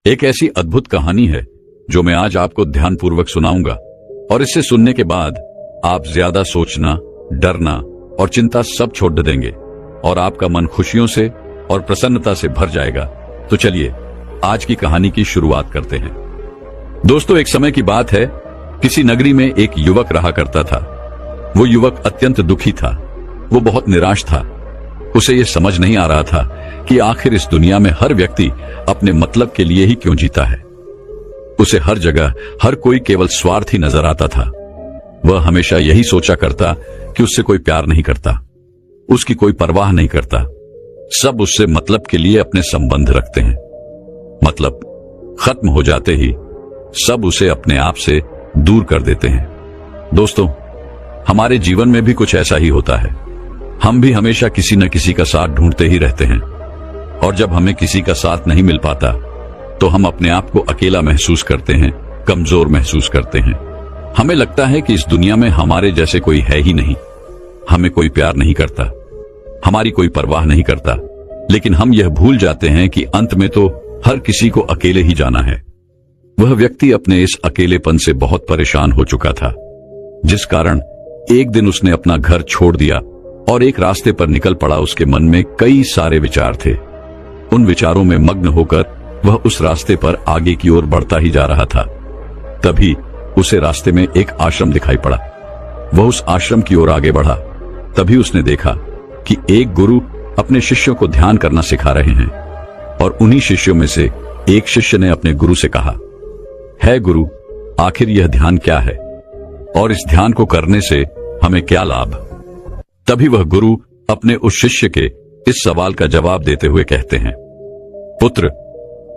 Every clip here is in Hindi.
एक ऐसी अद्भुत कहानी है जो मैं आज आपको ध्यानपूर्वक सुनाऊंगा, और इससे सुनने के बाद आप ज्यादा सोचना, डरना और चिंता सब छोड़ देंगे और आपका मन खुशियों से और प्रसन्नता से भर जाएगा। तो चलिए आज की कहानी की शुरुआत करते हैं। दोस्तों, एक समय की बात है, किसी नगरी में एक युवक रहा करता था। वो युवक अत्यंत दुखी था। वो बहुत निराश था। उसे ये समझ नहीं आ रहा था कि आखिर इस दुनिया में हर व्यक्ति अपने मतलब के लिए ही क्यों जीता है। उसे हर जगह हर कोई केवल स्वार्थी नजर आता था। वह हमेशा यही सोचा करता कि उससे कोई प्यार नहीं करता, उसकी कोई परवाह नहीं करता। सब उससे मतलब के लिए अपने संबंध रखते हैं। मतलब खत्म हो जाते ही सब उसे अपने आप से दूर कर देते हैं। दोस्तों, हमारे जीवन में भी कुछ ऐसा ही होता है। हम भी हमेशा किसी न किसी का साथ ढूंढते ही रहते हैं, और जब हमें किसी का साथ नहीं मिल पाता तो हम अपने आप को अकेला महसूस करते हैं, कमजोर महसूस करते हैं। हमें लगता है कि इस दुनिया में हमारे जैसे कोई है ही नहीं। हमें कोई प्यार नहीं करता, हमारी कोई परवाह नहीं करता। लेकिन हम यह भूल जाते हैं कि अंत में तो हर किसी को अकेले ही जाना है। वह व्यक्ति अपने इस अकेलेपन से बहुत परेशान हो चुका था, जिस कारण एक दिन उसने अपना घर छोड़ दिया और एक रास्ते पर निकल पड़ा। उसके मन में कई सारे विचार थे। उन विचारों में मग्न होकर वह उस रास्ते पर आगे की ओर बढ़ता ही जा रहा था। तभी उसे रास्ते में एक आश्रम दिखाई पड़ा। वह उस आश्रम की ओर आगे बढ़ा। तभी उसने देखा कि एक गुरु अपने शिष्यों को ध्यान करना सिखा रहे हैं, और उन्हीं शिष्यों में से एक शिष्य ने अपने गुरु से कहा, है गुरु, आखिर यह ध्यान क्या है और इस ध्यान को करने से हमें क्या लाभ? तभी वह गुरु अपने उस शिष्य के इस सवाल का जवाब देते हुए कहते हैं, पुत्र,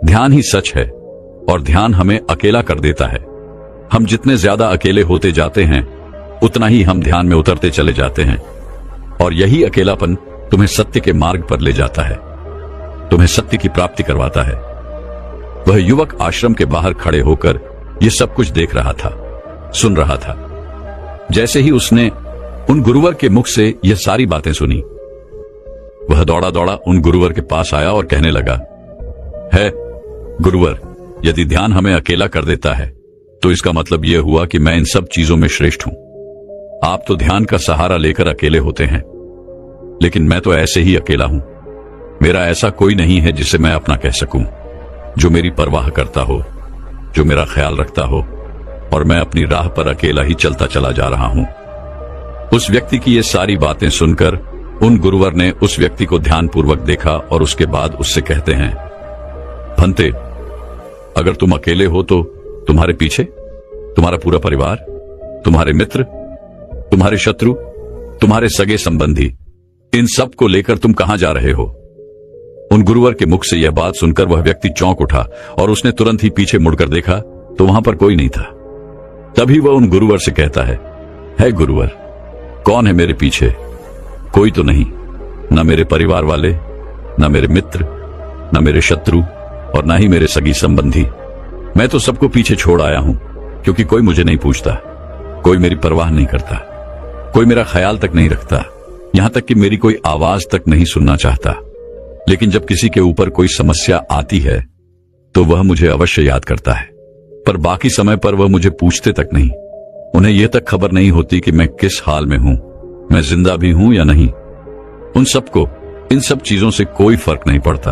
ध्यान ही सच है और ध्यान हमें अकेला कर देता है। हम जितने ज्यादा अकेले होते जाते हैं उतना ही हम ध्यान में उतरते चले जाते हैं, और यही अकेलापन तुम्हें सत्य के मार्ग पर ले जाता है, तुम्हें सत्य की प्राप्ति करवाता है। वह युवक आश्रम के बाहर खड़े होकर यह सब कुछ देख रहा था, सुन रहा था। जैसे ही उसने उन गुरुवर के मुख से यह सारी बातें सुनी, वह दौड़ा दौड़ा उन गुरुवर के पास आया और कहने लगा, है गुरुवर, यदि ध्यान हमें अकेला कर देता है तो इसका मतलब यह हुआ कि मैं इन सब चीजों में श्रेष्ठ हूं। आप तो ध्यान का सहारा लेकर अकेले होते हैं, लेकिन मैं तो ऐसे ही अकेला हूं। मेरा ऐसा कोई नहीं है जिसे मैं अपना कह सकूं, जो मेरी परवाह करता हो, जो मेरा ख्याल रखता हो, और मैं अपनी राह पर अकेला ही चलता चला जा रहा हूं। उस व्यक्ति की ये सारी बातें सुनकर उन गुरुवर ने उस व्यक्ति को ध्यानपूर्वक देखा और उसके बाद उससे कहते हैं, भंते, अगर तुम अकेले हो तो तुम्हारे पीछे तुम्हारा पूरा परिवार, तुम्हारे मित्र, तुम्हारे शत्रु, तुम्हारे सगे संबंधी, इन सब को लेकर तुम कहां जा रहे हो? उन गुरुवर के मुख से यह बात सुनकर वह व्यक्ति चौंक उठा और उसने तुरंत ही पीछे मुड़कर देखा तो वहां पर कोई नहीं था। तभी वह उन गुरुवर से कहता है गुरुवर, कौन है मेरे पीछे? कोई तो नहीं, न मेरे परिवार वाले, न मेरे मित्र, न मेरे शत्रु, और न ही मेरे सगी संबंधी। मैं तो सबको पीछे छोड़ आया हूं, क्योंकि कोई मुझे नहीं पूछता, कोई मेरी परवाह नहीं करता, कोई मेरा ख्याल तक नहीं रखता, यहां तक कि मेरी कोई आवाज तक नहीं सुनना चाहता। लेकिन जब किसी के ऊपर कोई समस्या आती है तो वह मुझे अवश्य याद करता है, पर बाकी समय पर वह मुझे पूछते तक नहीं। उन्हें यह तक खबर नहीं होती कि मैं किस हाल में हूं, मैं जिंदा भी हूं या नहीं। उन सबको इन सब चीजों से कोई फर्क नहीं पड़ता।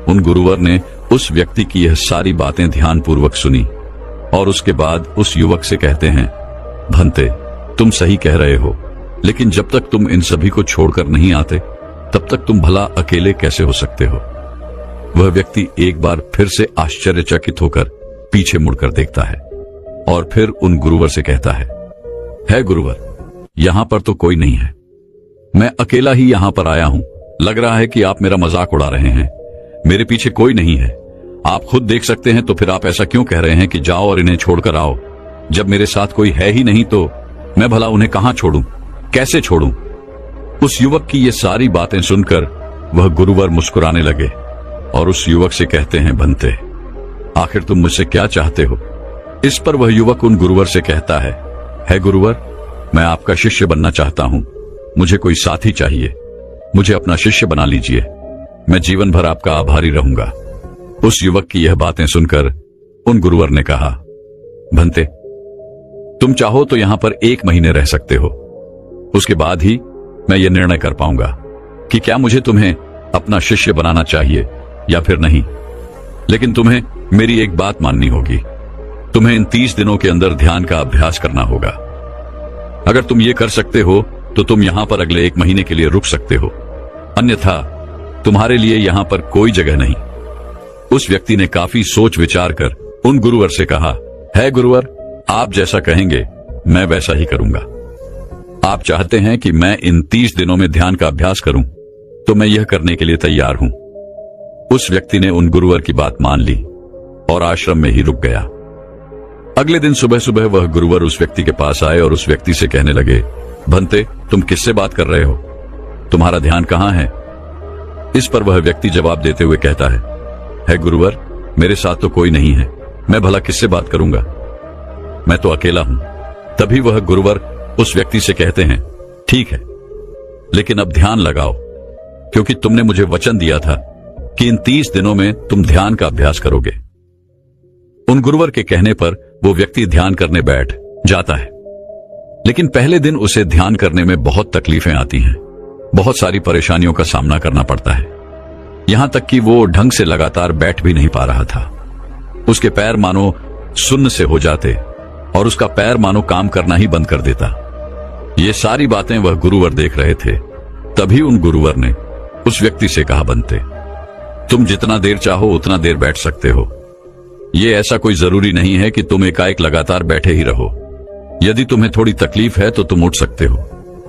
उन गुरुवर ने उस व्यक्ति की यह सारी बातें ध्यानपूर्वक सुनी और उसके बाद उस युवक से कहते हैं, भंते, तुम सही कह रहे हो, लेकिन जब तक तुम इन सभी को छोड़कर नहीं आते तब तक तुम भला अकेले कैसे हो सकते हो? वह व्यक्ति एक बार फिर से आश्चर्यचकित होकर पीछे मुड़कर देखता है और फिर उन गुरुवर से कहता है गुरुवर, यहां पर तो कोई नहीं है, मैं अकेला ही यहां पर आया हूं। लग रहा है कि आप मेरा मजाक उड़ा रहे हैं। मेरे पीछे कोई नहीं है, आप खुद देख सकते हैं, तो फिर आप ऐसा क्यों कह रहे हैं कि जाओ और इन्हें छोड़कर आओ? जब मेरे साथ कोई है ही नहीं तो मैं भला उन्हें कहां छोड़ूं, कैसे छोड़ूं? उस युवक की ये सारी बातें सुनकर वह गुरुवर मुस्कुराने लगे और उस युवक से कहते हैं, भंते, आखिर तुम मुझसे क्या चाहते हो? इस पर वह युवक उन गुरुवर से कहता है गुरुवर, मैं आपका शिष्य बनना चाहता हूं, मुझे कोई साथी चाहिए, मुझे अपना शिष्य बना लीजिए, मैं जीवन भर आपका आभारी रहूंगा। उस युवक की यह बातें सुनकर उन गुरुवर ने कहा, भंते, तुम चाहो तो यहां पर 1 महीने रह सकते हो। उसके बाद ही मैं यह निर्णय कर पाऊंगा कि क्या मुझे तुम्हें अपना शिष्य बनाना चाहिए या फिर नहीं। लेकिन तुम्हें मेरी एक बात माननी होगी। तुम्हें इन 30 दिनों के अंदर ध्यान का अभ्यास करना होगा। अगर तुम ये कर सकते हो तो तुम यहां पर अगले 1 महीने के लिए रुक सकते हो, अन्यथा तुम्हारे लिए यहां पर कोई जगह नहीं। उस व्यक्ति ने काफी सोच विचार कर उन गुरुवर से कहा, है गुरुवर, आप जैसा कहेंगे मैं वैसा ही करूंगा। आप चाहते हैं कि मैं इन 30 दिनों में ध्यान का अभ्यास करूं, तो मैं यह करने के लिए तैयार हूं। उस व्यक्ति ने उन गुरुवर की बात मान ली और आश्रम में ही रुक गया। अगले दिन सुबह सुबह वह गुरुवर उस व्यक्ति के पास आए और उस व्यक्ति से कहने लगे, भंते, तुम किससे बात कर रहे हो? तुम्हारा ध्यान कहां है? इस पर वह व्यक्ति जवाब देते हुए कहता है गुरुवर, मेरे साथ तो कोई नहीं है, मैं भला किससे बात करूंगा, मैं तो अकेला हूं। तभी वह गुरुवर उस व्यक्ति से कहते हैं, ठीक है, लेकिन अब ध्यान लगाओ, क्योंकि तुमने मुझे वचन दिया था कि इन 30 दिनों में तुम ध्यान का अभ्यास करोगे। उन गुरुवर के कहने पर वो व्यक्ति ध्यान करने बैठ जाता है। लेकिन पहले दिन उसे ध्यान करने में बहुत तकलीफें आती हैं, बहुत सारी परेशानियों का सामना करना पड़ता है। यहां तक कि वो ढंग से लगातार बैठ भी नहीं पा रहा था। उसके पैर मानो सुन्न से हो जाते और उसका पैर मानो काम करना ही बंद कर देता। ये सारी बातें वह गुरुवर देख रहे थे। तभी उन गुरुवर ने उस व्यक्ति से कहा, बनते, तुम जितना देर चाहो उतना देर बैठ सकते हो। ये ऐसा कोई जरूरी नहीं है कि तुम एकाएक लगातार बैठे ही रहो। यदि तुम्हें थोड़ी तकलीफ है तो तुम उठ सकते हो,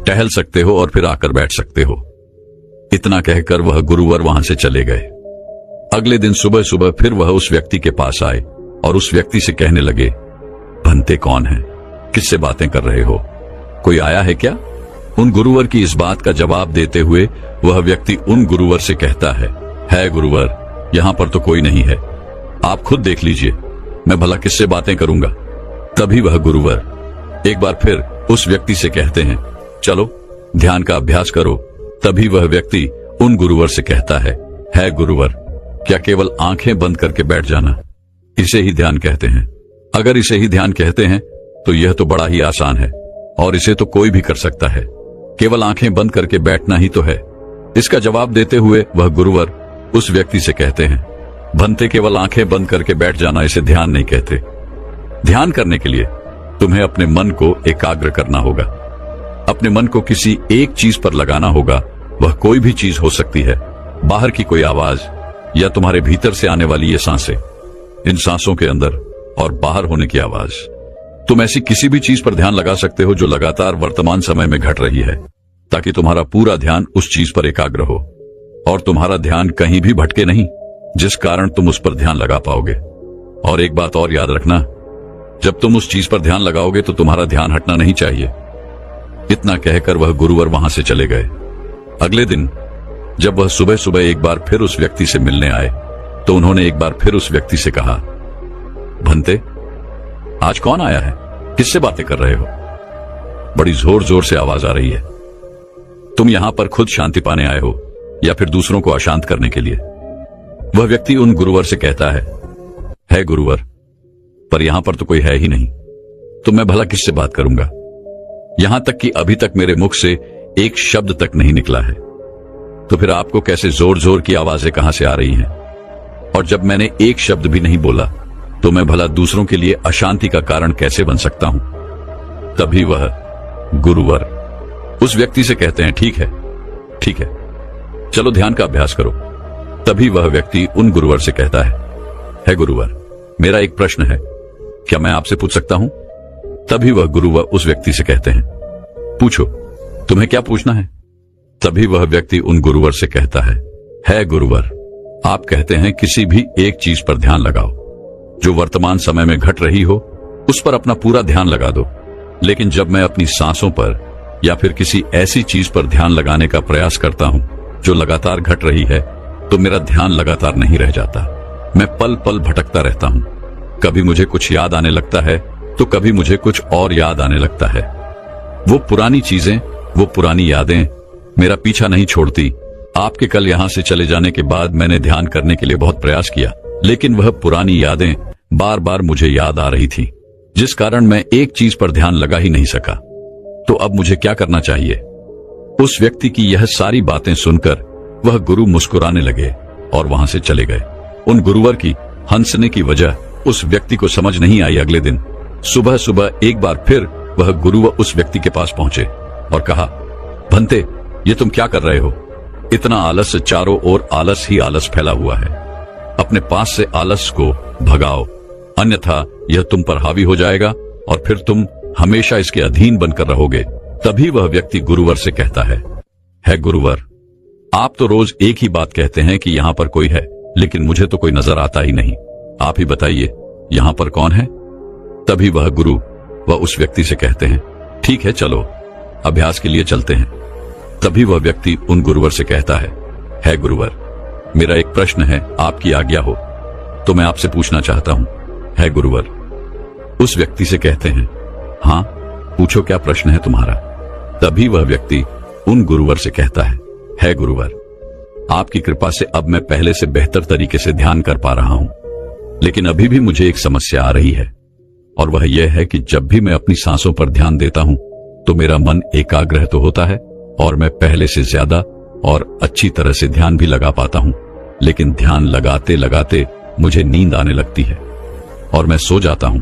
टहल सकते हो और फिर आकर बैठ सकते हो। इतना कहकर वह गुरुवर वहां से चले गए। अगले दिन सुबह सुबह फिर वह उस व्यक्ति के पास आए और उस व्यक्ति से कहने लगे, भंते कौन है? किससे बातें कर रहे हो? कोई आया है क्या? उन गुरुवर की इस बात का जवाब देते हुए वह व्यक्ति उन गुरुवर से कहता है गुरुवर, यहां पर तो कोई नहीं है, आप खुद देख लीजिए, मैं भला किससे बातें करूंगा। तभी वह गुरुवर एक बार फिर उस व्यक्ति से कहते हैं, चलो ध्यान का अभ्यास करो। तभी वह व्यक्ति उन गुरुवर से कहता है गुरुवर, क्या केवल आंखें बंद करके बैठ जाना, इसे ही ध्यान कहते हैं? अगर इसे ही ध्यान कहते हैं तो यह तो बड़ा ही आसान है और इसे तो कोई भी कर सकता है, केवल आंखें बंद करके बैठना ही तो है। इसका जवाब देते हुए वह गुरुवर उस व्यक्ति से कहते हैं, भंते, केवल आंखें बंद करके बैठ जाना इसे ध्यान नहीं कहते। ध्यान करने के लिए तुम्हें अपने मन को एकाग्र करना होगा, अपने मन को किसी एक चीज पर लगाना होगा। वह कोई भी चीज हो सकती है, बाहर की कोई आवाज या तुम्हारे भीतर से आने वाली ये सांसें, इन सांसों के अंदर और बाहर होने की आवाज। तुम ऐसी किसी भी चीज पर ध्यान लगा सकते हो जो लगातार वर्तमान समय में घट रही है, ताकि तुम्हारा पूरा ध्यान उस चीज पर एकाग्र हो और तुम्हारा ध्यान कहीं भी भटके नहीं, जिस कारण तुम उस पर ध्यान लगा पाओगे। और एक बात और याद रखना, जब तुम उस चीज पर ध्यान लगाओगे तो तुम्हारा ध्यान हटना नहीं चाहिए। इतना कहकर वह गुरुवर वहां से चले गए। अगले दिन जब वह सुबह सुबह एक बार फिर उस व्यक्ति से मिलने आए तो उन्होंने एक बार फिर उस व्यक्ति से कहा, भंते, आज कौन आया है? किससे बातें कर रहे हो? बड़ी जोर जोर से आवाज आ रही है। तुम यहां पर खुद शांति पाने आए हो या फिर दूसरों को अशांत करने के लिए? वह व्यक्ति उन गुरुवर से कहता है गुरुवर, पर यहां पर तो कोई है ही नहीं, तो मैं भला किससे बात करूंगा? यहां तक कि अभी तक मेरे मुख से एक शब्द तक नहीं निकला है, तो फिर आपको कैसे जोर जोर की आवाजें कहां से आ रही हैं? और जब मैंने एक शब्द भी नहीं बोला तो मैं भला दूसरों के लिए अशांति का कारण कैसे बन सकता हूं? तभी वह गुरुवर उस व्यक्ति से कहते हैं, ठीक है, चलो ध्यान का अभ्यास करो। तभी वह व्यक्ति उन गुरुवर से कहता है गुरुवर, मेरा एक प्रश्न है, क्या मैं आपसे पूछ सकता हूं? तभी वह गुरुवर उस व्यक्ति से कहते हैं, पूछो, तुम्हें क्या पूछना है? तभी वह व्यक्ति उन गुरुवर से कहता है गुरुवर, आप कहते हैं किसी भी एक चीज पर ध्यान लगाओ जो वर्तमान समय में घट रही हो, उस पर अपना पूरा ध्यान लगा दो। लेकिन जब मैं अपनी सांसों पर या फिर किसी ऐसी चीज पर ध्यान लगाने का प्रयास करता हूं जो लगातार घट रही है, तो मेरा ध्यान लगातार नहीं रह जाता। मैं पल पल भटकता रहता हूं। कभी मुझे कुछ याद आने लगता है तो कभी मुझे कुछ और याद आने लगता है। वो पुरानी चीजें, वो पुरानी यादें मेरा पीछा नहीं छोड़ती। आपके कल यहां से चले जाने के बाद मैंने ध्यान करने के लिए बहुत प्रयास किया, लेकिन वह पुरानी यादें बार बार मुझे याद आ रही थी, जिस कारण मैं एक चीज पर ध्यान लगा ही नहीं सका। तो अब मुझे क्या करना चाहिए? उस व्यक्ति की यह सारी बातें सुनकर वह गुरु मुस्कुराने लगे और वहां से चले गए। उन गुरुवर की हंसने की वजह उस व्यक्ति को समझ नहीं आई। अगले दिन सुबह सुबह एक बार फिर वह गुरुवर उस व्यक्ति के पास पहुंचे और कहा, भंते, ये तुम क्या कर रहे हो? इतना आलस, चारों ओर आलस ही आलस फैला हुआ है। अपने पास से आलस को भगाओ, अन्यथा यह तुम पर हावी हो जाएगा और फिर तुम हमेशा इसके अधीन बनकर रहोगे। तभी वह व्यक्ति गुरुवर से कहता है गुरुवर, आप तो रोज एक ही बात कहते हैं कि यहाँ पर कोई है, लेकिन मुझे तो कोई नजर आता ही नहीं। आप ही बताइए, यहाँ पर कौन है? तभी वह गुरु वह उस व्यक्ति से कहते हैं, ठीक है, चलो अभ्यास के लिए चलते हैं। तभी वह व्यक्ति उन गुरुवर से कहता है गुरुवर, मेरा एक प्रश्न है, आपकी आज्ञा हो तो मैं आपसे पूछना चाहता हूं। है गुरुवर। उस व्यक्ति से कहते हैं, हाँ पूछो, क्या प्रश्न है तुम्हारा? तभी वह व्यक्ति उन गुरुवर से कहता है गुरुवर, आपकी कृपा से अब मैं पहले से बेहतर तरीके से ध्यान कर पा रहा हूं, लेकिन अभी भी मुझे एक समस्या आ रही है, और वह यह है कि जब भी मैं अपनी सांसों पर ध्यान देता हूं तो मेरा मन एकाग्र तो होता है और मैं पहले से ज्यादा और अच्छी तरह से ध्यान भी लगा पाता हूं, लेकिन ध्यान लगाते लगाते मुझे नींद आने लगती है और मैं सो जाता हूं।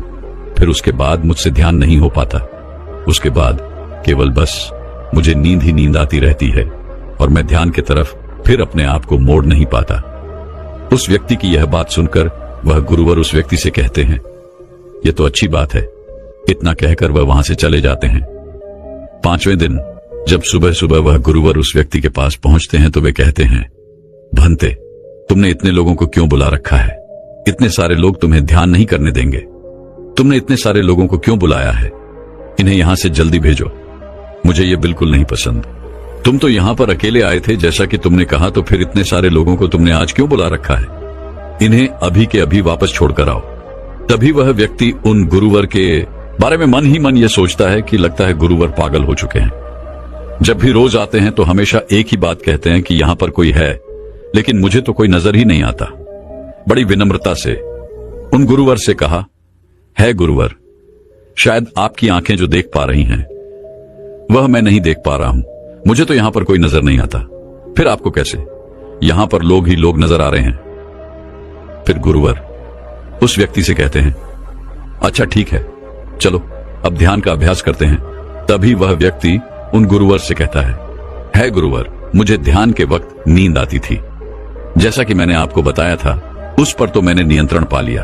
फिर उसके बाद मुझसे ध्यान नहीं हो पाता। उसके बाद केवल बस मुझे नींद ही नींद आती रहती है और मैं ध्यान की तरफ फिर अपने आप को मोड़ नहीं पाता। उस व्यक्ति की यह बात सुनकर वह गुरुवर उस व्यक्ति से कहते हैं, यह तो अच्छी बात है। इतना कहकर वह वहां से चले जाते हैं। 5वें दिन जब सुबह सुबह वह गुरुवर उस व्यक्ति के पास पहुंचते हैं तो वे कहते हैं, भंते, तुमने इतने लोगों को क्यों बुला रखा है? इतने सारे लोग तुम्हें ध्यान नहीं करने देंगे। तुमने इतने सारे लोगों को क्यों बुलाया है? इन्हें यहां से जल्दी भेजो। मुझे ये बिल्कुल नहीं पसंद। तुम तो यहां पर अकेले आए थे जैसा कि तुमने कहा, तो फिर इतने सारे लोगों को तुमने आज क्यों बुला रखा है? इन्हें अभी के अभी वापस छोड़कर आओ। तभी वह व्यक्ति उन गुरुवर के बारे में मन ही मन यह सोचता है कि लगता है गुरुवर पागल हो चुके हैं। जब भी रोज आते हैं तो हमेशा एक ही बात कहते हैं कि यहां पर कोई है, लेकिन मुझे तो कोई नजर ही नहीं आता। बड़ी विनम्रता से उन गुरुवर से कहा, है गुरुवर, शायद आपकी आंखें जो देख पा रही हैं वह मैं नहीं देख पा रहा हूं। मुझे तो यहां पर कोई नजर नहीं आता, फिर आपको कैसे? यहां पर लोग ही लोग नजर आ रहे हैं। फिर गुरुवर उस व्यक्ति से कहते हैं, अच्छा ठीक है, चलो अब ध्यान का अभ्यास करते हैं। तभी वह व्यक्ति उन गुरुवर से कहता है गुरुवर, मुझे ध्यान के वक्त नींद आती थी। जैसा कि मैंने आपको बताया था, उस पर तो मैंने नियंत्रण पा लिया,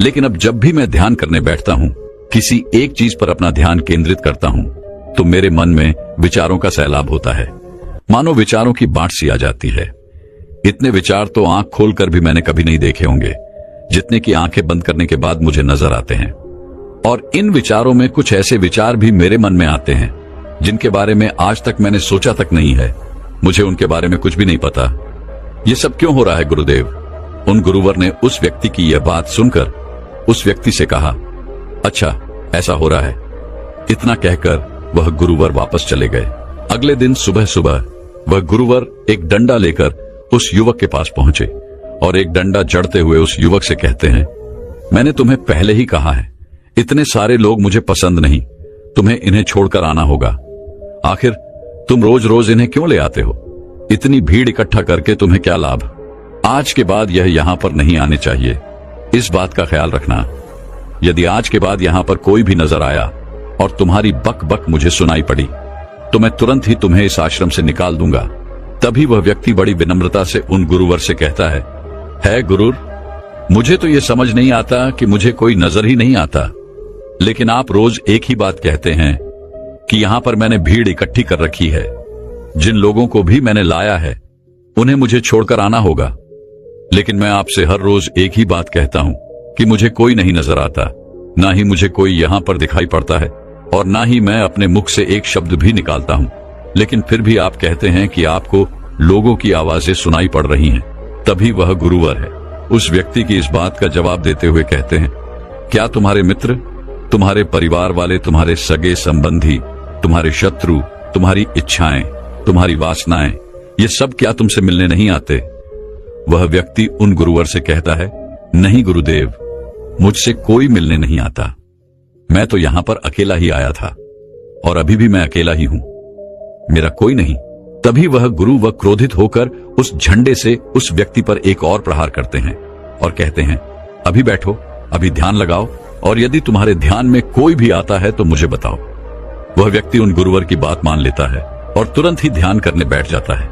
लेकिन अब जब भी मैं ध्यान करने बैठता हूं, किसी एक चीज पर अपना ध्यान केंद्रित करता हूं, तो मेरे मन में विचारों का सैलाब होता है, मानो विचारों की बाढ़ सी आ जाती है। इतने विचार तो आंख खोलकर भी मैंने कभी नहीं देखे होंगे, जितने की आंखें बंद करने के बाद मुझे नजर आते हैं। और इन विचारों में कुछ ऐसे विचार भी मेरे मन में आते हैं जिनके बारे में आज तक मैंने सोचा तक नहीं है। मुझे उनके बारे में कुछ भी नहीं पता। ये सब क्यों हो रहा है गुरुदेव? उन गुरुवर ने उस व्यक्ति की यह बात सुनकर उस व्यक्ति से कहा, अच्छा ऐसा हो रहा है। इतना कहकर वह गुरुवर वापस चले गए। अगले दिन सुबह सुबह वह गुरुवर एक डंडा लेकर उस युवक के पास पहुंचे और एक डंडा जड़ते हुए उस युवक से कहते हैं, मैंने तुम्हें पहले ही कहा है, इतने सारे लोग मुझे पसंद नहीं, तुम्हें इन्हें छोड़कर आना होगा। आखिर तुम रोज रोज इन्हें क्यों ले आते हो? इतनी भीड़ इकट्ठा करके तुम्हें क्या लाभ? आज के बाद यह यहाँ पर नहीं आने चाहिए। इस बात का ख्याल रखना। यदि आज के बाद यहाँ पर कोई भी नजर आया और तुम्हारी बक बक मुझे सुनाई पड़ी, तो मैं तुरंत ही तुम्हें इस आश्रम से निकाल दूंगा। तभी वह व्यक्ति बड़ी विनम्रता से उन गुरुवर से कहता है गुरुर, मुझे तो यह समझ नहीं आता कि मुझे कोई नजर ही नहीं आता, लेकिन आप रोज एक ही बात कहते हैं कि यहां पर मैंने भीड़ इकट्ठी कर रखी है। जिन लोगों को भी मैंने लाया है उन्हें मुझे छोड़कर आना होगा, लेकिन मैं आपसे हर रोज एक ही बात कहता हूं कि मुझे कोई नहीं नजर आता, ना ही मुझे कोई यहां पर दिखाई पड़ता है और ना ही मैं अपने मुख से एक शब्द भी निकालता हूं, लेकिन फिर भी आप कहते हैं कि आपको लोगों की आवाजें सुनाई पड़ रही हैं। तभी वह गुरुवर है उस व्यक्ति की इस बात का जवाब देते हुए कहते हैं, क्या तुम्हारे मित्र, तुम्हारे परिवार वाले, तुम्हारे सगे संबंधी, तुम्हारे शत्रु, तुम्हारी इच्छाएं, तुम्हारी वासनाएं, ये सब क्या तुमसे मिलने नहीं आते? वह व्यक्ति उन गुरुवर से कहता है, नहीं गुरुदेव, मुझसे कोई मिलने नहीं आता। मैं तो यहां पर अकेला ही आया था और अभी भी मैं अकेला ही हूं, मेरा कोई नहीं। तभी वह गुरु व क्रोधित होकर उस झंडे से उस व्यक्ति पर एक और प्रहार करते हैं और कहते हैं, अभी बैठो, अभी ध्यान लगाओ, और यदि तुम्हारे ध्यान में कोई भी आता है तो मुझे बताओ। वह व्यक्ति उन गुरुवर की बात मान लेता है और तुरंत ही ध्यान करने बैठ जाता है।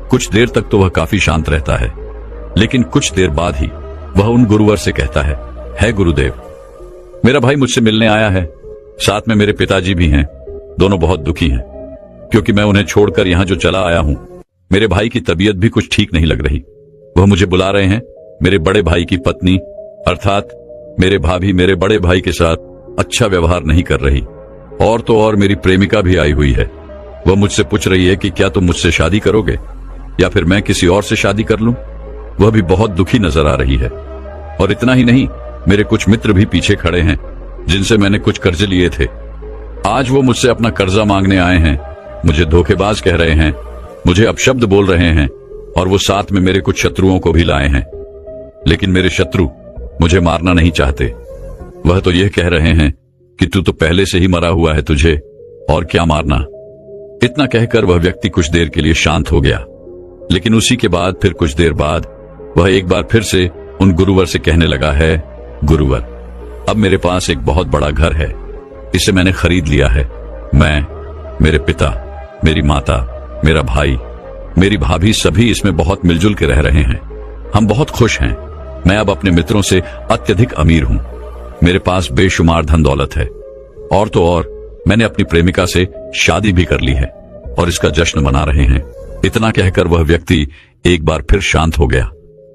कुछ देर तक तो वह काफी शांत रहता है, लेकिन कुछ देर बाद ही वह उन गुरुवर से कहता है गुरुदेव, मेरा भाई मुझसे मिलने आया है, साथ में मेरे पिताजी भी हैं। दोनों बहुत दुखी हैं क्योंकि मैं उन्हें छोड़कर यहां जो चला आया हूं। मेरे भाई की तबीयत भी कुछ ठीक नहीं लग रही। वह मुझे बुला रहे हैं। मेरे बड़े भाई की पत्नी अर्थात मेरे भाभी मेरे बड़े भाई के साथ अच्छा व्यवहार नहीं कर रही, और तो और मेरी प्रेमिका भी आई हुई है। वह मुझसे पूछ रही है कि क्या तुम मुझसे शादी करोगे या फिर मैं किसी और से शादी कर लूं। वह भी बहुत दुखी नजर आ रही है। और इतना ही नहीं, मेरे कुछ मित्र भी पीछे खड़े हैं जिनसे मैंने कुछ कर्जे लिए थे। आज वो मुझसे अपना कर्जा मांगने आए हैं, मुझे धोखेबाज कह रहे हैं, मुझे अपशब्द बोल रहे हैं, और वो साथ में मेरे कुछ शत्रुओं को भी लाए हैं। लेकिन मेरे शत्रु मुझे मारना नहीं चाहते। वह तो यह कह रहे हैं कि तू तो पहले से ही मरा हुआ है, तुझे और क्या मारना। इतना कहकर वह व्यक्ति कुछ देर के लिए शांत हो गया, लेकिन उसी के बाद फिर कुछ देर बाद वह एक बार फिर से उन गुरुवर से कहने लगा है, गुरुवर, अब मेरे पास एक बहुत बड़ा घर है, इसे मैंने खरीद लिया है। मैं, मेरे पिता, मेरी माता, मेरा भाई, मेरी भाभी सभी इसमें बहुत मिलजुल के रह रहे हैं। हम बहुत खुश हैं। मैं अब अपने मित्रों से अत्यधिक अमीर हूं। मेरे पास बेशुमार धन दौलत है, और तो और मैंने अपनी प्रेमिका से शादी भी कर ली है और इसका जश्न मना रहे हैं। इतना कहकर वह व्यक्ति एक बार फिर शांत हो गया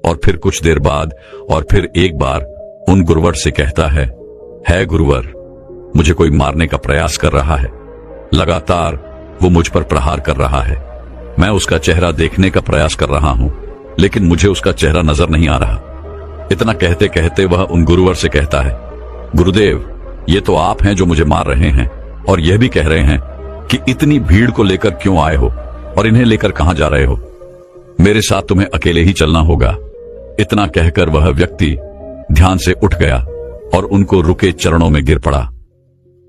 और फिर कुछ देर बाद और फिर एक बार उन गुरुवर से कहता है गुरुवर, मुझे कोई मारने का प्रयास कर रहा है। लगातार वो मुझ पर प्रहार कर रहा है। मैं उसका चेहरा देखने का प्रयास कर रहा हूं, लेकिन मुझे उसका चेहरा नजर नहीं आ रहा। इतना कहते कहते वह उन गुरुवर से कहता है, गुरुदेव, ये तो आप हैं जो मुझे मार रहे हैं, और यह भी कह रहे हैं कि इतनी भीड़ को लेकर क्यों आए हो और इन्हें लेकर कहां जा रहे हो। मेरे साथ तुम्हें अकेले ही चलना होगा। इतना कहकर वह व्यक्ति ध्यान से उठ गया और उनको रुके चरणों में गिर पड़ा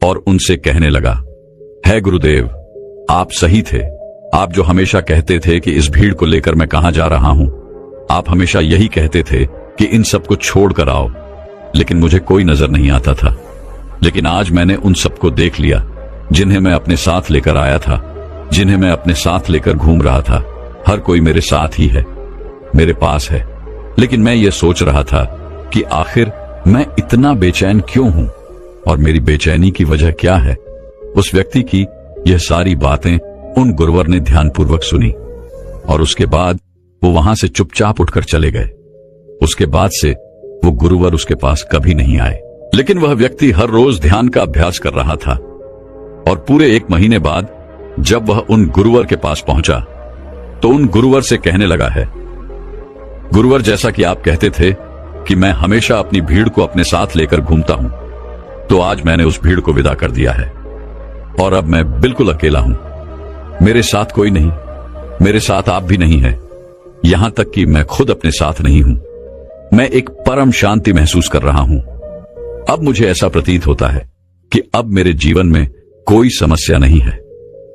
और उनसे कहने लगा, है गुरुदेव, आप सही थे। आप जो हमेशा कहते थे कि इस भीड़ को लेकर मैं कहां जा रहा हूं, आप हमेशा यही कहते थे कि इन सबको छोड़कर आओ, लेकिन मुझे कोई नजर नहीं आता था। लेकिन आज मैंने उन सबको देख लिया जिन्हें मैं अपने साथ लेकर आया था, जिन्हें मैं अपने साथ लेकर घूम रहा था। हर कोई मेरे साथ ही है, मेरे पास है। लेकिन मैं ये सोच रहा था कि आखिर मैं इतना बेचैन क्यों हूं और मेरी बेचैनी की वजह क्या है। उस व्यक्ति की यह सारी बातें उन गुरुवर ने ध्यानपूर्वक सुनी और उसके बाद वो वहां से चुपचाप उठकर चले गए। उसके बाद से वो गुरुवर उसके पास कभी नहीं आए। लेकिन वह व्यक्ति हर रोज ध्यान का अभ्यास कर रहा था और पूरे 1 महीने बाद जब वह उन गुरुवर के पास पहुंचा तो उन गुरुवर से कहने लगा है, गुरुवर, जैसा कि आप कहते थे कि मैं हमेशा अपनी भीड़ को अपने साथ लेकर घूमता हूं, तो आज मैंने उस भीड़ को विदा कर दिया है और अब मैं बिल्कुल अकेला हूं। मेरे साथ कोई नहीं, मेरे साथ आप भी नहीं है, यहां तक कि मैं खुद अपने साथ नहीं हूं। मैं एक परम शांति महसूस कर रहा हूं। अब मुझे ऐसा प्रतीत होता है कि अब मेरे जीवन में कोई समस्या नहीं है,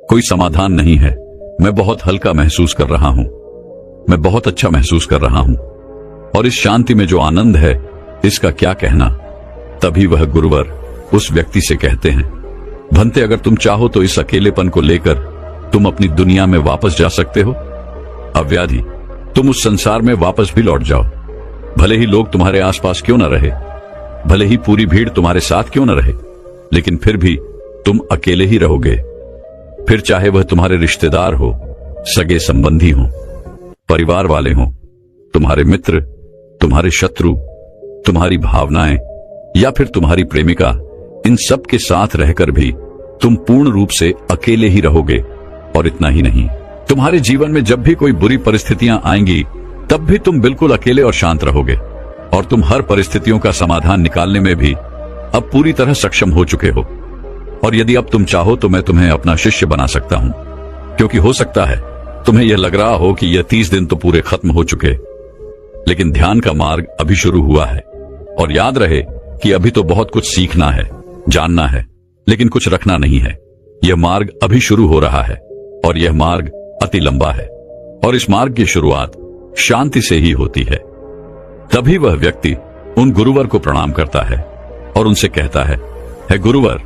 कोई समाधान नहीं है। मैं बहुत हल्का महसूस कर रहा हूं, मैं बहुत अच्छा महसूस कर रहा हूं, और इस शांति में जो आनंद है इसका क्या कहना। तभी वह गुरुवर उस व्यक्ति से कहते हैं, भंते, अगर तुम चाहो तो इस अकेलेपन को लेकर तुम अपनी दुनिया में वापस जा सकते हो। अव्याधि, तुम उस संसार में वापस भी लौट जाओ। भले ही लोग तुम्हारे आसपास क्यों न रहे, भले ही पूरी भीड़ तुम्हारे साथ क्यों न रहे, लेकिन फिर भी तुम अकेले ही रहोगे। फिर चाहे वह तुम्हारे रिश्तेदार हो, सगे संबंधी हो, परिवार वाले हो, तुम्हारे मित्र, तुम्हारे शत्रु, तुम्हारी भावनाएं या फिर तुम्हारी प्रेमिका, इन सब के साथ रहकर भी तुम पूर्ण रूप से अकेले ही रहोगे। और इतना ही नहीं, तुम्हारे जीवन में जब भी कोई बुरी परिस्थितियां आएंगी तब भी तुम बिल्कुल अकेले और शांत रहोगे, और तुम हर परिस्थितियों का समाधान निकालने में भी अब पूरी तरह सक्षम हो चुके हो। और यदि अब तुम चाहो तो मैं तुम्हें अपना शिष्य बना सकता हूं, क्योंकि हो सकता है तुम्हें यह लग रहा हो कि यह 30 दिन तो पूरे खत्म हो चुके, लेकिन ध्यान का मार्ग अभी शुरू हुआ है। और याद रहे कि अभी तो बहुत कुछ सीखना है, जानना है, लेकिन कुछ रखना नहीं है। यह मार्ग अभी शुरू हो रहा है और यह मार्ग अति लंबा है और इस मार्ग की शुरुआत शांति से ही होती है। तभी वह व्यक्ति उन गुरुवर को प्रणाम करता है और उनसे कहता है, हे गुरुवर,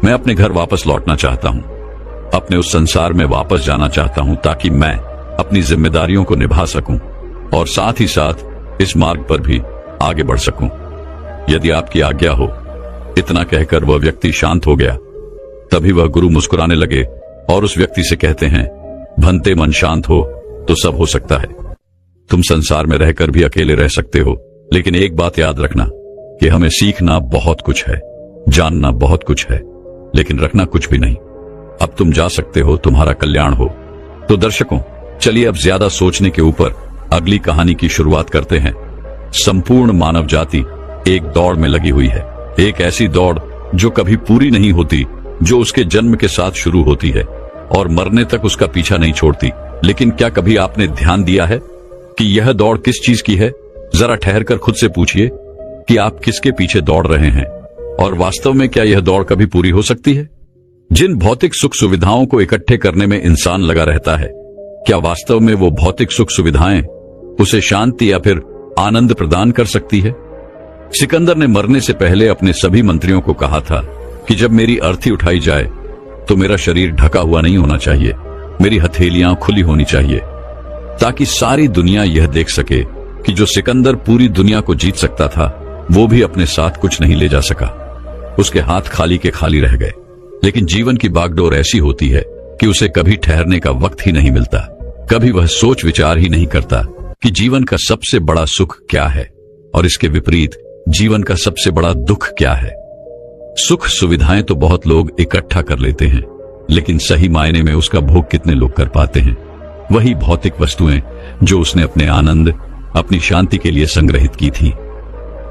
मैं अपने घर वापस लौटना चाहता हूं, अपने उस संसार में वापस जाना चाहता हूं ताकि मैं अपनी जिम्मेदारियों को निभा सकूं और साथ ही साथ इस मार्ग पर भी आगे बढ़ सकूं। यदि आपकी आज्ञा हो। इतना कहकर वह व्यक्ति शांत हो गया। तभी वह गुरु मुस्कुराने लगे और उस व्यक्ति से कहते हैं, भंते मन शांत हो तो सब हो सकता है। तुम संसार में रहकर भी अकेले रह सकते हो, लेकिन एक बात याद रखना कि हमें सीखना बहुत कुछ है, जानना बहुत कुछ है, लेकिन रखना कुछ भी नहीं। अब तुम जा सकते हो, तुम्हारा कल्याण हो। तो दर्शकों, चलिए अब ज्यादा सोचने के ऊपर अगली कहानी की शुरुआत करते हैं। संपूर्ण मानव जाति एक दौड़ में लगी हुई है, एक ऐसी दौड़ जो कभी पूरी नहीं होती, जो उसके जन्म के साथ शुरू होती है और मरने तक उसका पीछा नहीं छोड़ती। लेकिन क्या कभी आपने ध्यान दिया है कि यह दौड़ किस चीज की है? जरा ठहरकर खुद से पूछिए कि आप किसके पीछे दौड़ रहे हैं और वास्तव में क्या यह दौड़ कभी पूरी हो सकती है? जिन भौतिक सुख सुविधाओं को इकट्ठे करने में इंसान लगा रहता है, क्या वास्तव में वो भौतिक सुख सुविधाएं उसे शांति या फिर आनंद प्रदान कर सकती है? सिकंदर ने मरने से पहले अपने सभी मंत्रियों को कहा था कि जब मेरी अर्थी उठाई जाए तो मेरा शरीर ढका हुआ नहीं होना चाहिए, मेरी हथेलियां खुली होनी चाहिए, ताकि सारी दुनिया यह देख सके कि जो सिकंदर पूरी दुनिया को जीत सकता था, वो भी अपने साथ कुछ नहीं ले जा सका। उसके हाथ खाली के खाली रह गए। लेकिन जीवन की बागडोर ऐसी होती है कि उसे कभी ठहरने का वक्त ही नहीं मिलता। कभी वह सोच विचार ही नहीं करता कि जीवन का सबसे बड़ा सुख क्या है और इसके विपरीत जीवन का सबसे बड़ा दुख क्या है। सुख सुविधाएं तो बहुत लोग इकट्ठा कर लेते हैं, लेकिन सही मायने में उसका भोग कितने लोग कर पाते हैं? वही भौतिक वस्तुएं जो उसने अपने आनंद, अपनी शांति के लिए संग्रहित की थी,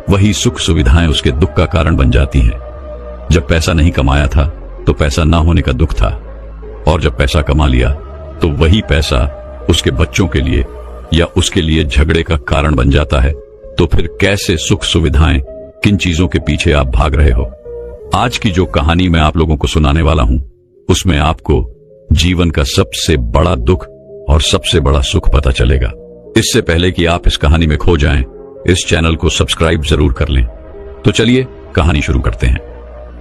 वही सुख सुविधाएं उसके दुख का कारण बन जाती हैं। जब पैसा नहीं कमाया था तो पैसा ना होने का दुख था, और जब पैसा कमा लिया तो वही पैसा उसके बच्चों के लिए या उसके लिए झगड़े का कारण बन जाता है। तो फिर कैसे सुख सुविधाएं, किन चीजों के पीछे आप भाग रहे हो? आज की जो कहानी मैं आप लोगों को सुनाने वाला हूं, उसमें आपको जीवन का सबसे बड़ा दुख और सबसे बड़ा सुख पता चलेगा। इससे पहले कि आप इस कहानी में खो जाएं, इस चैनल को सब्सक्राइब जरूर कर लें। तो चलिए कहानी शुरू करते हैं।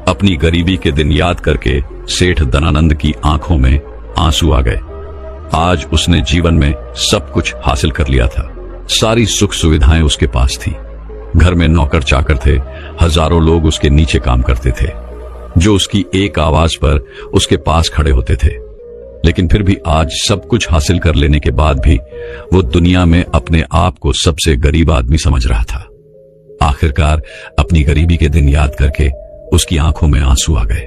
अपनी गरीबी के दिन याद करके सेठ धनानंद की आंखों में आंसू आ गए। आज उसने जीवन में सब कुछ हासिल कर लिया था। सारी सुख सुविधाएं उसके पास थी। घर में नौकर चाकर थे, हजारों लोग उसके नीचे काम करते थे, जो उसकी एक आवाज पर उसके पास खड़े होते थे। लेकिन फिर भी आज सब कुछ हासिल कर लेने के बाद भी वो दुनिया में अपने आप को सबसे गरीब आदमी समझ रहा था। आखिरकार अपनी गरीबी के दिन याद करके उसकी आंखों में आंसू आ गए।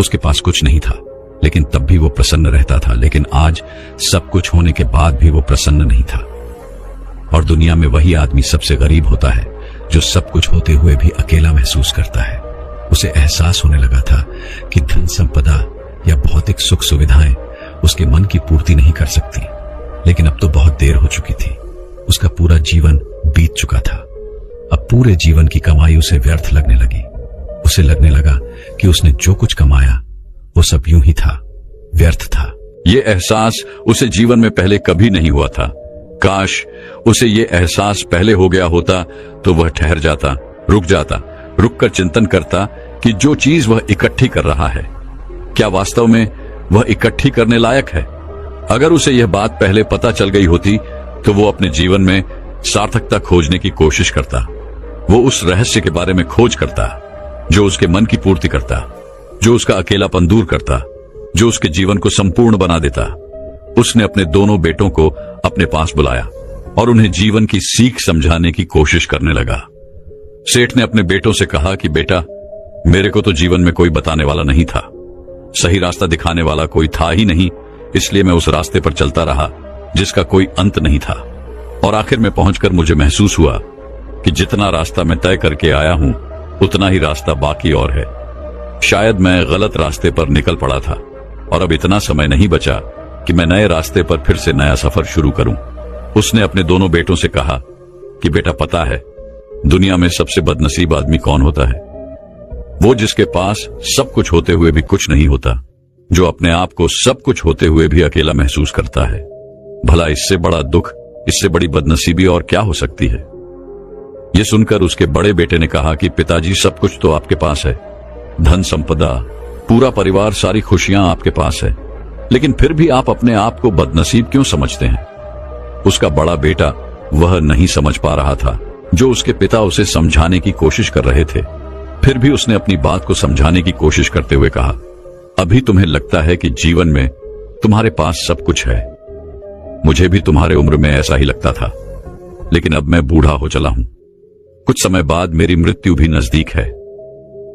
उसके पास कुछ नहीं था, लेकिन तब भी वो प्रसन्न रहता था। लेकिन आज सब कुछ होने के बाद भी वो प्रसन्न नहीं था। और दुनिया में वही आदमी सबसे गरीब होता है जो सब कुछ होते हुए भी अकेला महसूस करता है। उसे एहसास होने लगा था कि धन संपदा या भौतिक सुख सुविधाएं उसके मन की पूर्ति नहीं कर सकती। लेकिन अब तो बहुत देर हो चुकी थी। उसका पूरा जीवन बीत चुका था। अब पूरे जीवन की कमाई उसे व्यर्थ लगने लगी। उसे लगने लगा कि उसने जो कुछ कमाया वो सब यूं ही था, व्यर्थ था। ये एहसास उसे जीवन में पहले कभी नहीं हुआ था। काश उसे ये एहसास पहले हो गया होता तो वह ठहर जाता, रुककर चिंतन करता कि जो चीज वह इकट्ठी कर रहा है, क्या वास्तव में वह इकट्ठी करने लायक है? अगर उसे यह बात पहले पता चल गई होती तो वो अपने जीवन में सार्थकता खोजने की कोशिश करता। वो उस रहस्य के बारे में खोज करता जो उसके मन की पूर्ति करता, जो उसका अकेलापन दूर करता, जो उसके जीवन को संपूर्ण बना देता। उसने अपने दोनों बेटों को अपने पास बुलाया और उन्हें जीवन की सीख समझाने की कोशिश करने लगा। सेठ ने अपने बेटों से कहा कि बेटा, मेरे को तो जीवन में कोई बताने वाला नहीं था, सही रास्ता दिखाने वाला कोई था ही नहीं, इसलिए मैं उस रास्ते पर चलता रहा जिसका कोई अंत नहीं था। और आखिर में पहुंचकर मुझे महसूस हुआ कि जितना रास्ता मैं तय करके आया हूं उतना ही रास्ता बाकी और है। शायद मैं गलत रास्ते पर निकल पड़ा था और अब इतना समय नहीं बचा कि मैं नए रास्ते पर फिर से नया सफर शुरू करूं। उसने अपने दोनों बेटों से कहा कि बेटा पता है दुनिया में सबसे बदनसीब आदमी कौन होता है? वो जिसके पास सब कुछ होते हुए भी कुछ नहीं होता, जो अपने आप को सब कुछ होते हुए भी अकेला महसूस करता है। भला इससे बड़ा दुख, इससे बड़ी बदनसीबी और क्या हो सकती है? यह सुनकर उसके बड़े बेटे ने कहा कि पिताजी, सब कुछ तो आपके पास है, धन संपदा, पूरा परिवार, सारी खुशियां आपके पास है, लेकिन फिर भी आप अपने आप को बदनसीब क्यों समझते हैं? उसका बड़ा बेटा वह नहीं समझ पा रहा था जो उसके पिता उसे समझाने की कोशिश कर रहे थे। फिर भी उसने अपनी बात को समझाने की कोशिश करते हुए कहा, अभी तुम्हें लगता है कि जीवन में तुम्हारे पास सब कुछ है। मुझे भी तुम्हारे उम्र में ऐसा ही लगता था, लेकिन अब मैं बूढ़ा हो चला हूं। कुछ समय बाद मेरी मृत्यु भी नजदीक है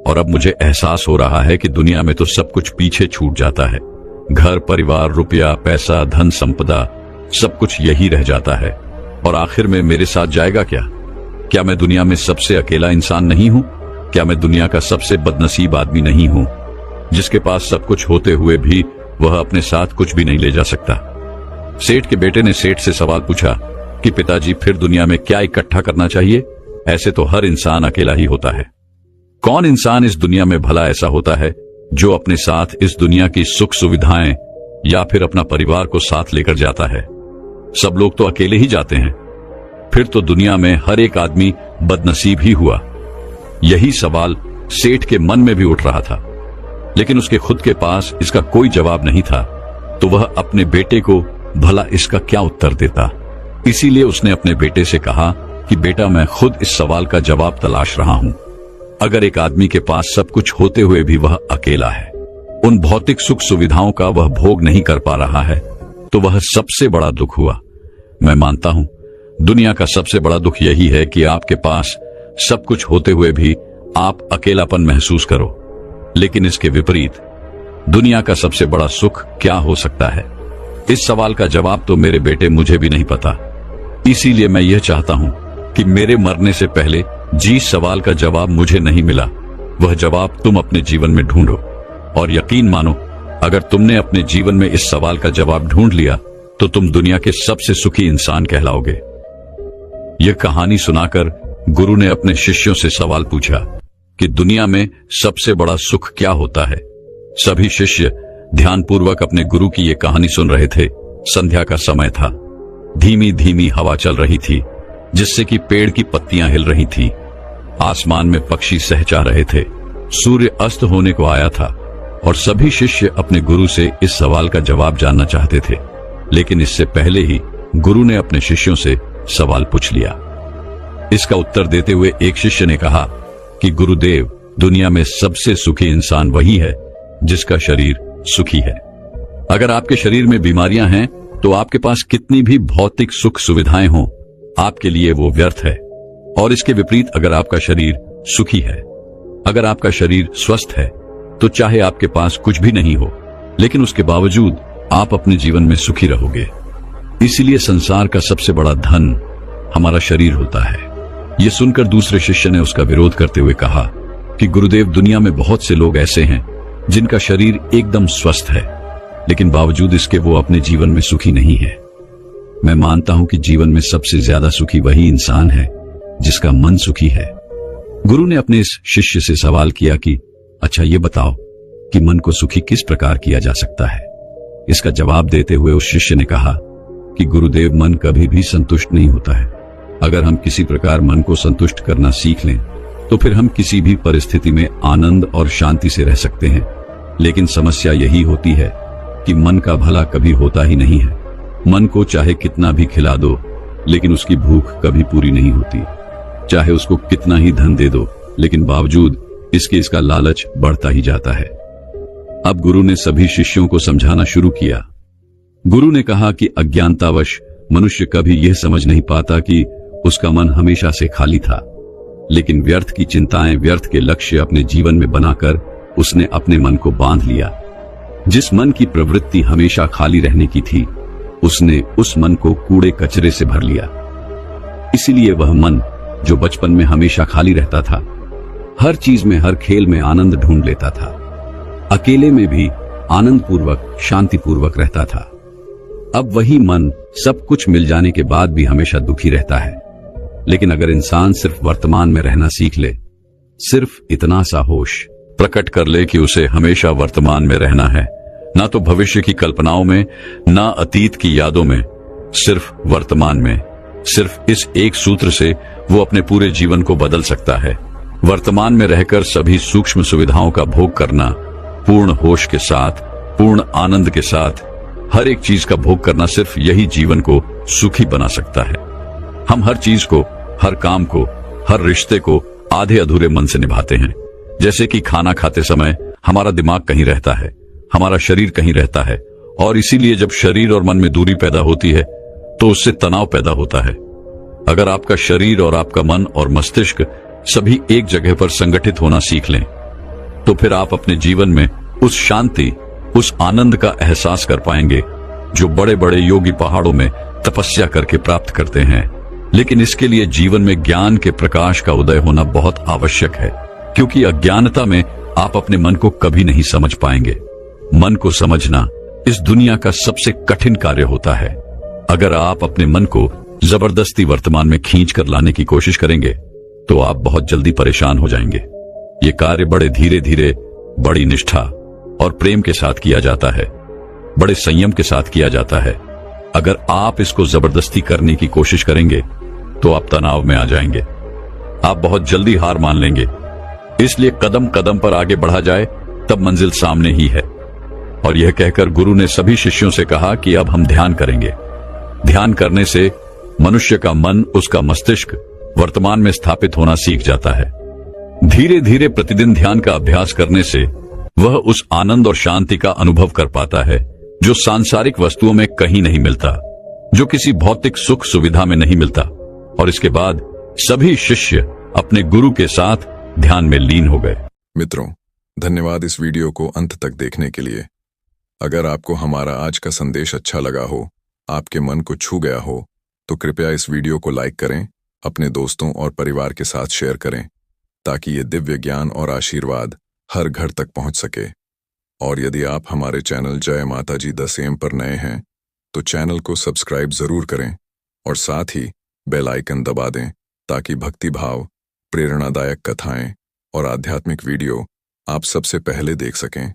और अब मुझे एहसास हो रहा है कि दुनिया में तो सब कुछ पीछे छूट जाता है। घर, परिवार, रुपया, पैसा, धन संपदा, सब कुछ यही रह जाता है और आखिर में मेरे साथ जाएगा क्या? क्या मैं दुनिया में सबसे अकेला इंसान नहीं हूं? क्या मैं दुनिया का सबसे बदनसीब आदमी नहीं हूं, जिसके पास सब कुछ होते हुए भी वह अपने साथ कुछ भी नहीं ले जा सकता? सेठ के बेटे ने सेठ से सवाल पूछा कि पिताजी, फिर दुनिया में क्या इकट्ठा करना चाहिए? ऐसे तो हर इंसान अकेला ही होता है। कौन इंसान इस दुनिया में भला ऐसा होता है जो अपने साथ इस दुनिया की सुख सुविधाएं या फिर अपना परिवार को साथ लेकर जाता है? सब लोग तो अकेले ही जाते हैं। फिर तो दुनिया में हर एक आदमी बदनसीब ही हुआ। यही सवाल सेठ के मन में भी उठ रहा था, लेकिन उसके खुद के पास इसका कोई जवाब नहीं था, तो वह अपने बेटे को भला इसका क्या उत्तर देता। इसीलिए उसने अपने बेटे से कहा कि बेटा, मैं खुद इस सवाल का जवाब तलाश रहा हूं। अगर एक आदमी के पास सब कुछ होते हुए भी वह अकेला है, उन भौतिक सुख सुविधाओं का वह भोग नहीं कर पा रहा है, तो वह सबसे बड़ा दुख हुआ। मैं मानता हूं दुनिया का सबसे बड़ा दुख यही है कि आपके पास सब कुछ होते हुए भी आप अकेलापन महसूस करो। लेकिन इसके विपरीत दुनिया का सबसे बड़ा सुख क्या हो सकता है? इस सवाल का जवाब तो मेरे बेटे मुझे भी नहीं पता। इसीलिए मैं यह चाहता हूं कि मेरे मरने से पहले जिस सवाल का जवाब मुझे नहीं मिला, वह जवाब तुम अपने जीवन में ढूंढो। और यकीन मानो, अगर तुमने अपने जीवन में इस सवाल का जवाब ढूंढ लिया तो तुम दुनिया के सबसे सुखी इंसान कहलाओगे। यह कहानी सुनाकर गुरु ने अपने शिष्यों से सवाल पूछा कि दुनिया में सबसे बड़ा सुख क्या होता है? सभी शिष्य ध्यानपूर्वक अपने गुरु की यह कहानी सुन रहे थे। संध्या का समय था। धीमी धीमी हवा चल रही थी, जिससे कि पेड़ की पत्तियां हिल रही थी। आसमान में पक्षी सहचा रहे थे। सूर्य अस्त होने को आया था और सभी शिष्य अपने गुरु से इस सवाल का जवाब जानना चाहते थे। लेकिन इससे पहले ही गुरु ने अपने शिष्यों से सवाल पूछ लिया। इसका उत्तर देते हुए एक शिष्य ने कहा कि गुरुदेव, दुनिया में सबसे सुखी इंसान वही है जिसका शरीर सुखी है। अगर आपके शरीर में बीमारियां हैं तो आपके पास कितनी भी भौतिक सुख सुविधाएं हों, आपके लिए वो व्यर्थ है। और इसके विपरीत अगर आपका शरीर सुखी है, अगर आपका शरीर स्वस्थ है, तो चाहे आपके पास कुछ भी नहीं हो, लेकिन उसके बावजूद आप अपने जीवन में सुखी रहोगे। इसीलिए संसार का सबसे बड़ा धन हमारा शरीर होता है। यह सुनकर दूसरे शिष्य ने उसका विरोध करते हुए कहा कि गुरुदेव, दुनिया में बहुत से लोग ऐसे हैं जिनका शरीर एकदम स्वस्थ है, लेकिन बावजूद इसके वो अपने जीवन में सुखी नहीं है। मैं मानता हूं कि जीवन में सबसे ज्यादा सुखी वही इंसान है जिसका मन सुखी है। गुरु ने अपने इस शिष्य से सवाल किया कि अच्छा, ये बताओ कि मन को सुखी किस प्रकार किया जा सकता है? इसका जवाब देते हुए उस शिष्य ने कहा कि गुरुदेव, मन कभी भी संतुष्ट नहीं होता है। अगर हम किसी प्रकार मन को संतुष्ट करना सीख लें तो फिर हम किसी भी परिस्थिति में आनंद और शांति से रह सकते हैं। लेकिन समस्या यही होती है कि मन का भला कभी होता ही नहीं है। मन को चाहे कितना भी खिला दो, लेकिन उसकी भूख कभी पूरी नहीं होती। चाहे उसको कितना ही धन दे दो, लेकिन बावजूद इसके इसका लालच बढ़ता ही जाता है। अब गुरु ने सभी शिष्यों को समझाना शुरू किया। गुरु ने कहा कि अज्ञानतावश मनुष्य कभी यह समझ नहीं पाता कि उसका मन हमेशा से खाली था, लेकिन व्यर्थ की चिंताएं, व्यर्थ के लक्ष्य अपने जीवन में बनाकर उसने अपने मन को बांध लिया। जिस मन की प्रवृत्ति हमेशा खाली रहने की थी, उसने उस मन को कूड़े कचरे से भर लिया। इसीलिए वह मन जो बचपन में हमेशा खाली रहता था, हर चीज में, हर खेल में आनंद ढूंढ लेता था, अकेले में भी आनंद पूर्वक, शांति पूर्वक रहता था। अब वही मन सब कुछ मिल जाने के बाद भी हमेशा दुखी रहता है। लेकिन अगर इंसान सिर्फ वर्तमान में रहना सीख ले, सिर्फ इतना सा होश प्रकट कर ले कि उसे हमेशा वर्तमान में रहना है, ना तो भविष्य की कल्पनाओं में, ना अतीत की यादों में, सिर्फ वर्तमान में, सिर्फ इस एक सूत्र से वो अपने पूरे जीवन को बदल सकता है। वर्तमान में रहकर सभी सूक्ष्म सुविधाओं का भोग करना, पूर्ण होश के साथ, पूर्ण आनंद के साथ हर एक चीज का भोग करना, सिर्फ यही जीवन को सुखी बना सकता है। हम हर चीज को, हर काम को, हर रिश्ते को आधे अधूरे मन से निभाते हैं। जैसे कि खाना खाते समय हमारा दिमाग कहीं रहता है, हमारा शरीर कहीं रहता है, और इसीलिए जब शरीर और मन में दूरी पैदा होती है तो उससे तनाव पैदा होता है। अगर आपका शरीर और आपका मन और मस्तिष्क सभी एक जगह पर संगठित होना सीख लें, तो फिर आप अपने जीवन में उस शांति, उस आनंद का एहसास कर पाएंगे जो बड़े बड़े योगी पहाड़ों में तपस्या करके प्राप्त करते हैं। लेकिन इसके लिए जीवन में ज्ञान के प्रकाश का उदय होना बहुत आवश्यक है, क्योंकि अज्ञानता में आप अपने मन को कभी नहीं समझ पाएंगे। मन को समझना इस दुनिया का सबसे कठिन कार्य होता है। अगर आप अपने मन को जबरदस्ती वर्तमान में खींच कर लाने की कोशिश करेंगे तो आप बहुत जल्दी परेशान हो जाएंगे। ये कार्य बड़े धीरे धीरे, बड़ी निष्ठा और प्रेम के साथ किया जाता है, बड़े संयम के साथ किया जाता है। अगर आप इसको जबरदस्ती करने की कोशिश करेंगे तो आप तनाव में आ जाएंगे, आप बहुत जल्दी हार मान लेंगे। इसलिए कदम कदम पर आगे बढ़ा जाए तब मंजिल सामने ही है। और यह कहकर गुरु ने सभी शिष्यों से कहा कि अब हम ध्यान करेंगे। ध्यान करने से मनुष्य का मन, उसका मस्तिष्क वर्तमान में स्थापित होना सीख जाता है। धीरे धीरे प्रतिदिन ध्यान का अभ्यास करने से वह उस आनंद और शांति का अनुभव कर पाता है जो सांसारिक वस्तुओं में कहीं नहीं मिलता, जो किसी भौतिक सुख सुविधा में नहीं मिलता। और इसके बाद सभी शिष्य अपने गुरु के साथ ध्यान में लीन हो गए। मित्रों, धन्यवाद इस वीडियो को अंत तक देखने के लिए। अगर आपको हमारा आज का संदेश अच्छा लगा हो, आपके मन को छू गया हो, तो कृपया इस वीडियो को लाइक करें, अपने दोस्तों और परिवार के साथ शेयर करें, ताकि ये दिव्य ज्ञान और आशीर्वाद हर घर तक पहुंच सके। और यदि आप हमारे चैनल जय माता जी द सेम पर नए हैं तो चैनल को सब्सक्राइब जरूर करें और साथ ही बेल आइकन दबा दें, ताकि भक्ति भाव, प्रेरणादायक कथाएं और आध्यात्मिक वीडियो आप सबसे पहले देख सकें।